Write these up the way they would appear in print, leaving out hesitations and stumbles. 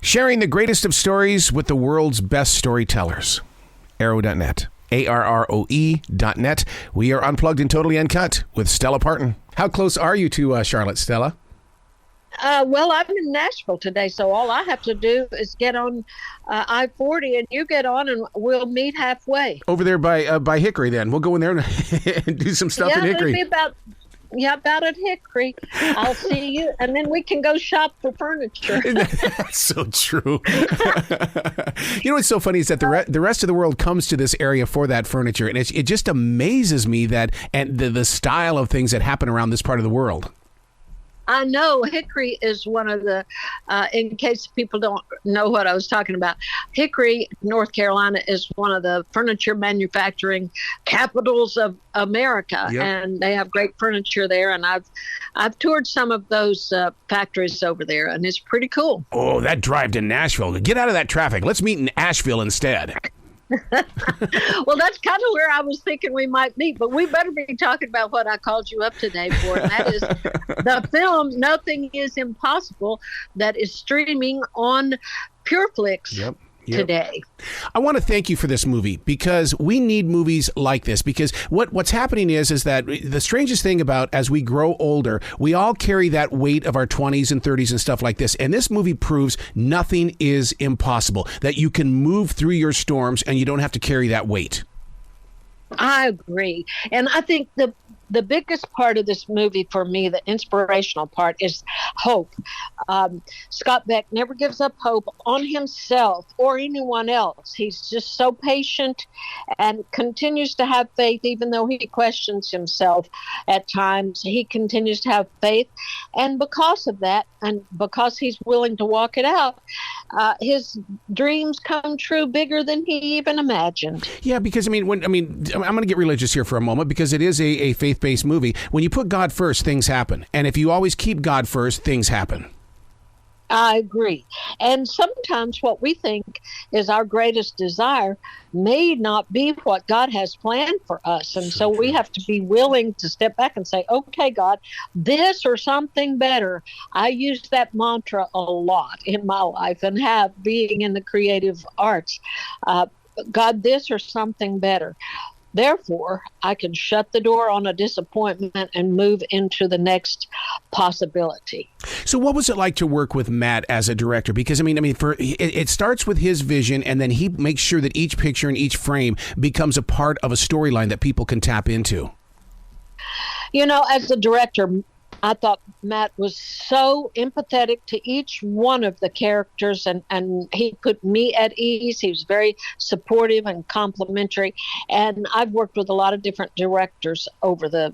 Sharing the greatest of stories with the world's best storytellers. Arrow.net. ARROE.net. We are unplugged and totally uncut with Stella Parton. How close are you to Charlotte, Stella? Well, I'm in Nashville today, so all I have to do is get on I-40 and you get on and we'll meet halfway. Over there by Hickory then. We'll go in there and do some stuff in Hickory. It'll be about at Hickory. I'll see you, and then we can go shop for furniture. That's so true. You know what's so funny is that the rest of the world comes to this area for that furniture, and it just amazes me that and the style of things that happen around this part of the world. I know Hickory is one of the, in case people don't know what I was talking about, Hickory, North Carolina is one of the furniture manufacturing capitals of America. Yep. And they have great furniture there. And I've toured some of those factories over there, and it's pretty cool. Oh, that drive to Nashville. Get out of that traffic. Let's meet in Asheville instead. Well, that's kind of where I was thinking we might meet, but we better be talking about what I called you up today for, and that is the film Nothing is Impossible that is streaming on Pure Flix. Yep. Today. I want to thank you for this movie because we need movies like this, because what's happening is that the strangest thing about as we grow older, we all carry that weight of our 20s and 30s and stuff like this. And this movie proves nothing is impossible, that you can move through your storms and you don't have to carry that weight. I agree. And I think the biggest part of this movie for me, the inspirational part, is hope. Scott Beck never gives up hope on himself or anyone else. He's just so patient and continues to have faith, even though he questions himself at times. He continues to have faith. And because of that, and because he's willing to walk it out, his dreams come true bigger than he even imagined. Yeah, because, I'm going to get religious here for a moment, because it is a faith-based movie. When you put God first, things happen. And if you always keep God first, things happen. I agree. And sometimes what we think is our greatest desire may not be what God has planned for us. And so we have to be willing to step back and say, okay, God, this or something better. I use that mantra a lot in my life and have, being in the creative arts. God, this or something better. Therefore, I can shut the door on a disappointment and move into the next possibility. So what was it like to work with Matt as a director? Because, it starts with his vision, and then he makes sure that each picture and each frame becomes a part of a storyline that people can tap into. You know, as a director, I thought Matt was so empathetic to each one of the characters, and he put me at ease. He was very supportive and complimentary. And I've worked with a lot of different directors over the,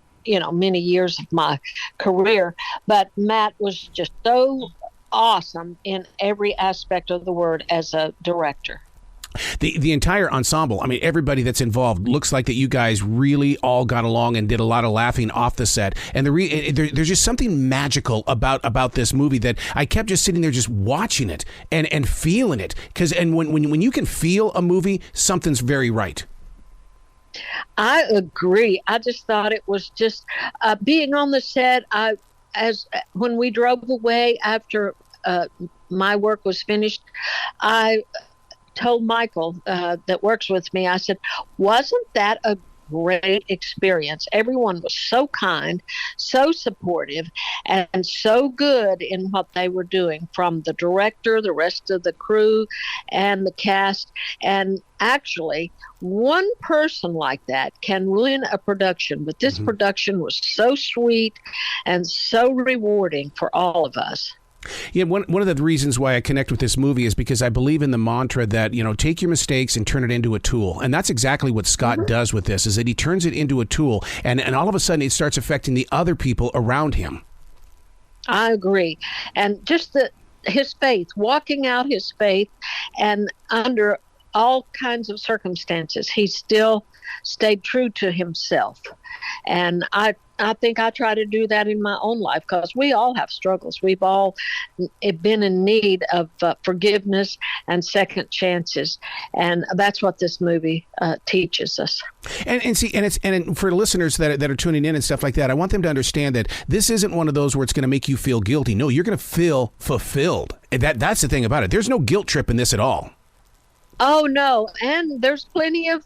many years of my career. But Matt was just so awesome in every aspect of the word as a director. The entire ensemble, everybody that's involved looks like that you guys really all got along and did a lot of laughing off the set. And there's just something magical about this movie that I kept just sitting there just watching it and feeling it. When you can feel a movie, something's very right. I agree. I just thought it was just being on the set. When we drove away after my work was finished, I told Michael that works with me, I said, wasn't that a great experience? Everyone was so kind, so supportive, and so good in what they were doing, from the director, the rest of the crew, and the cast. And actually, one person like that can ruin a production, but this production was so sweet and so rewarding for all of us. Yeah, one of the reasons why I connect with this movie is because I believe in the mantra that, take your mistakes and turn it into a tool. And that's exactly what Scott does with this, is that he turns it into a tool. And all of a sudden it starts affecting the other people around him. I agree. And just his faith, walking out his faith, and under all kinds of circumstances, he still stayed true to himself. And I I think I try to do that in my own life because we all have struggles. We've all been in need of forgiveness and second chances, and that's what this movie teaches us. And for listeners that are tuning in and stuff like that, I want them to understand that this isn't one of those where it's going to make you feel guilty. No, you're going to feel fulfilled. That's the thing about it. There's no guilt trip in this at all. Oh, no. And there's plenty of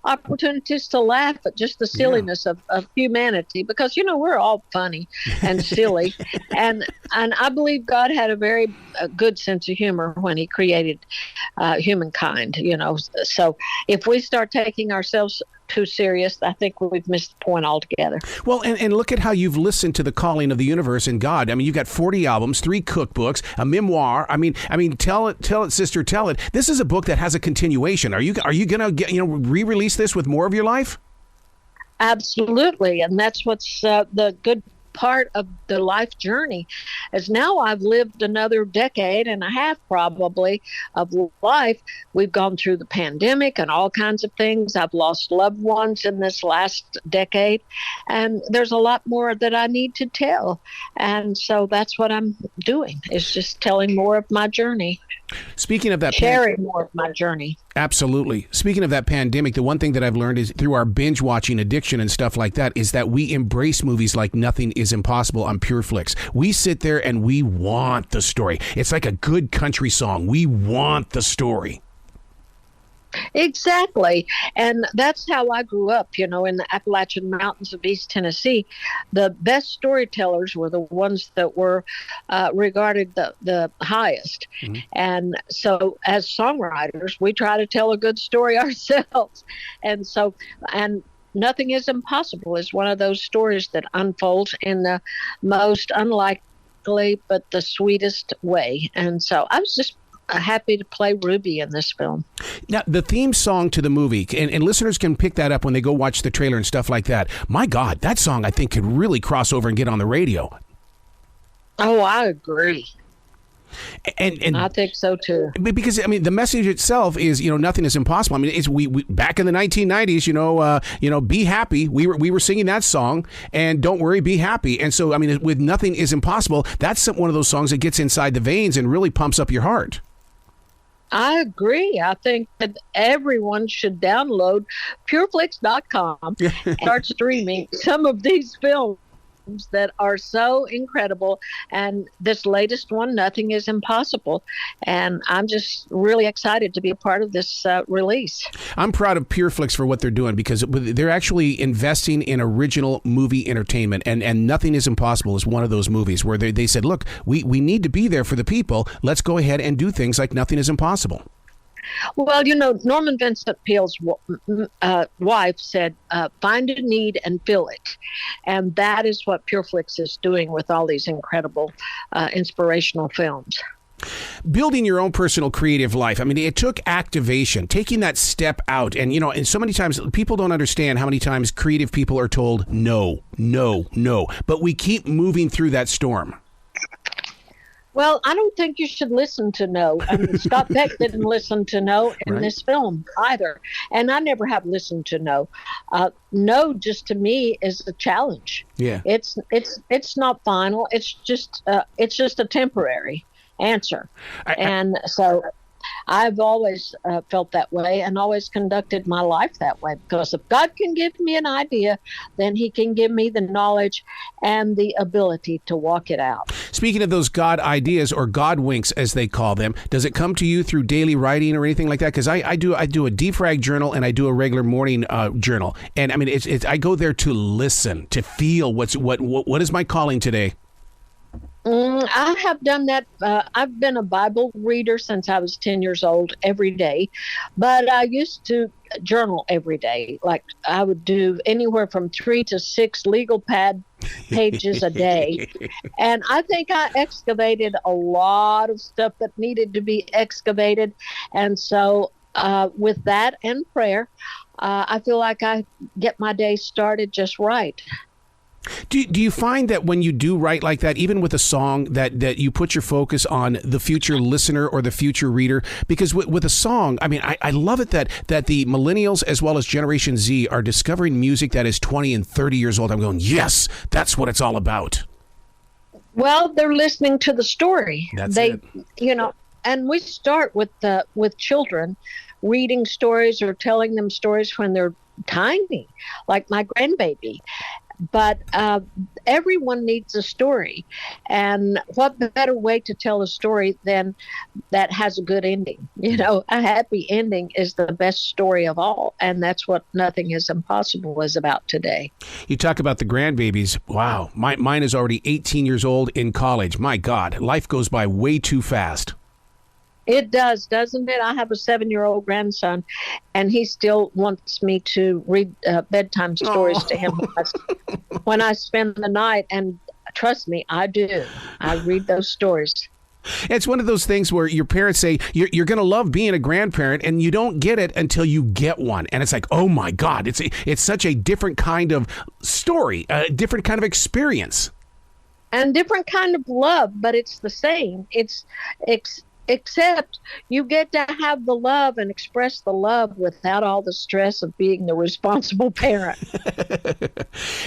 opportunities to laugh at just the silliness of humanity because, we're all funny and silly. and I believe God had a very good sense of humor when he created humankind, So if we start taking ourselves too serious, I think we've missed the point altogether. Well, and look at how you've listened to the calling of the universe and God. I mean, you've got 40 albums, 3 cookbooks, a memoir. I mean, tell it, sister, tell it. This is a book that has a continuation. Are you going to re-release this with more of your life? Absolutely, and that's what's the good part of the life journey is now I've lived another decade and a half probably of life. We've gone through the pandemic and all kinds of things. I've lost loved ones in this last decade, and there's a lot more that I need to tell. And so that's what I'm doing, is just telling more of my journey. Speaking of that, sharing more of my journey. Absolutely. Speaking of that pandemic, the one thing that I've learned is through our binge watching addiction and stuff like that is that we embrace movies like Nothing is Impossible on Pure Flix. We sit there and we want the story. It's like a good country song. We want the story. Exactly. And that's how I grew up, in the Appalachian Mountains of East Tennessee. The best storytellers were the ones that were regarded the highest. Mm-hmm. And so as songwriters, we try to tell a good story ourselves. And Nothing is Impossible is one of those stories that unfolds in the most unlikely but the sweetest way. And so I was just happy to play Ruby in this film. Now, the theme song to the movie, and listeners can pick that up when they go watch the trailer and stuff like that. My God, that song I think could really cross over and get on the radio. Oh, I agree. And I think so too. Because the message itself is nothing is impossible. I mean, it's we back in the 1990s. Be happy. We were singing that song, and don't worry, be happy. And so with Nothing is Impossible, that's one of those songs that gets inside the veins and really pumps up your heart. I agree. I think that everyone should download pureflix.com and start streaming some of these films that are so incredible. And this latest one, Nothing is Impossible. And I'm just really excited to be a part of this release. I'm proud of Pure Flix for what they're doing because they're actually investing in original movie entertainment. And Nothing is Impossible is one of those movies where they said, look, we need to be there for the people. Let's go ahead and do things like Nothing is Impossible. Well, Norman Vincent Peale's wife said, find a need and fill it. And that is what Pure Flix is doing with all these incredible inspirational films. Building your own personal creative life. It took activation, taking that step out. And so many times people don't understand how many times creative people are told no, no, no. But we keep moving through that storm. Well, I don't think you should listen to no. Scott Peck didn't listen to no in this film either. And I never have listened to no. No, just to me, is a challenge. Yeah. It's not final. It's just a temporary answer. So I've always felt that way and always conducted my life that way, because if God can give me an idea, then he can give me the knowledge and the ability to walk it out. Speaking of those God ideas, or God winks as they call them, does it come to you through daily writing or anything like that? Because I do a defrag journal and I do a regular morning journal. And I go there to listen, to feel what is my calling today. I have done that. I've been a Bible reader since I was 10 years old every day, but I used to journal every day. Like I would do anywhere from 3 to 6 legal pad pages a day. And I think I excavated a lot of stuff that needed to be excavated. And so with that and prayer, I feel like I get my day started just right. Do you find that when you do write like that, even with a song, that you put your focus on the future listener or the future reader? Because with a song, I mean, I love it that the millennials as well as Generation Z are discovering music that is 20 and 30 years old. I'm going, yes, that's what it's all about. Well, they're listening to the story. That's it. And we start with children reading stories or telling them stories when they're tiny, like my grandbaby. But everyone needs a story. And what better way to tell a story than that has a good ending? A happy ending is the best story of all. And that's what Nothing is Impossible is about today. You talk about the grandbabies. Wow. Mine is already 18 years old in college. My God, life goes by way too fast. It does, doesn't it? I have a 7-year-old grandson, and he still wants me to read bedtime stories to him when I spend the night. And trust me, I do. I read those stories. It's one of those things where your parents say, you're going to love being a grandparent, and you don't get it until you get one. And it's like, oh, my God, it's such a different kind of story, a different kind of experience. And different kind of love, but it's the same. Except you get to have the love and express the love without all the stress of being the responsible parent.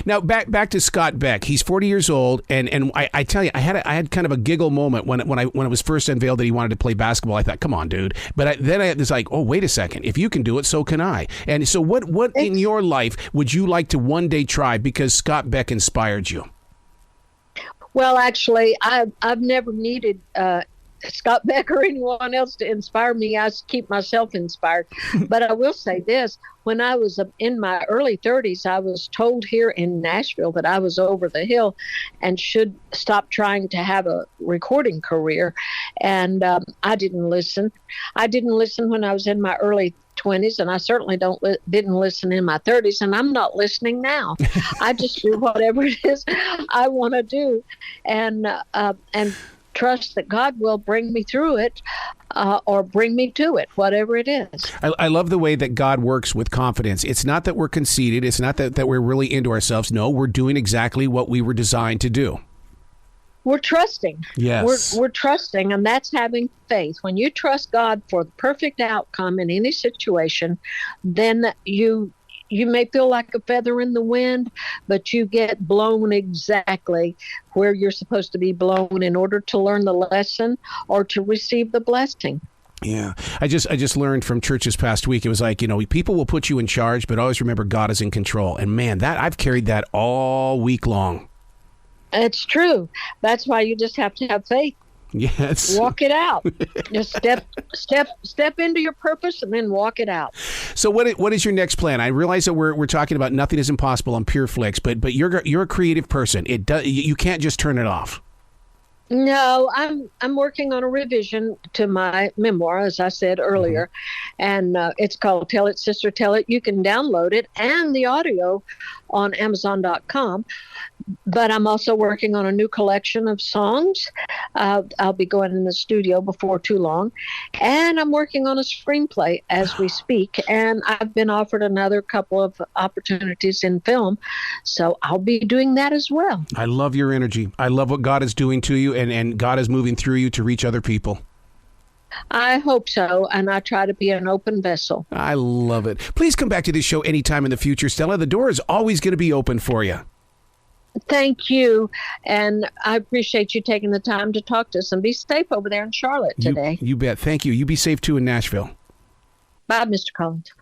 Now, back to Scott Beck. He's 40 years old, and I tell you, I had kind of a giggle moment when it was first unveiled that he wanted to play basketball. I thought, come on, dude. But then I was like, oh, wait a second. If you can do it, so can I. And so what in your life would you like to one day try because Scott Beck inspired you? Well, actually, I've never needed Scott Beck or anyone else to inspire me. I keep myself inspired. But I will say this. When I was in my early 30s, I was told here in Nashville that I was over the hill and should stop trying to have a recording career. And I didn't listen. I didn't listen when I was in my early 20s, and I certainly didn't listen in my 30s, and I'm not listening now. I just do whatever it is I want to do. And trust that God will bring me through it or bring me to it, whatever it is. I love the way that God works with confidence. It's not that we're conceited. It's not that we're really into ourselves. No, we're doing exactly what we were designed to do. We're trusting. Yes. We're trusting, and that's having faith. When you trust God for the perfect outcome in any situation, then you may feel like a feather in the wind, but you get blown exactly where you're supposed to be blown in order to learn the lesson or to receive the blessing. Yeah. I just learned from church this past week. It was like, people will put you in charge, but always remember God is in control. And man, that I've carried that all week long. It's true. That's why you just have to have faith. Yes. Walk it out. Just step into your purpose and then walk it out. So what is your next plan? I realize that we're talking about Nothing is Impossible on Pure Flix, but you're a creative person. You can't just turn it off. No, I'm working on a revision to my memoir, as I said earlier, and it's called Tell It, Sister, Tell It. You can download it and the audio on Amazon.com. But I'm also working on a new collection of songs. I'll be going in the studio before too long. And I'm working on a screenplay as we speak. And I've been offered another couple of opportunities in film. So I'll be doing that as well. I love your energy. I love what God is doing to you, and God is moving through you to reach other people. I hope so, and I try to be an open vessel. I love it. Please come back to this show anytime in the future, Stella. The door is always going to be open for you. Thank you, and I appreciate you taking the time to talk to us, and be safe over there in Charlotte today. You bet. Thank you. You be safe, too, in Nashville. Bye, Mr. Collins.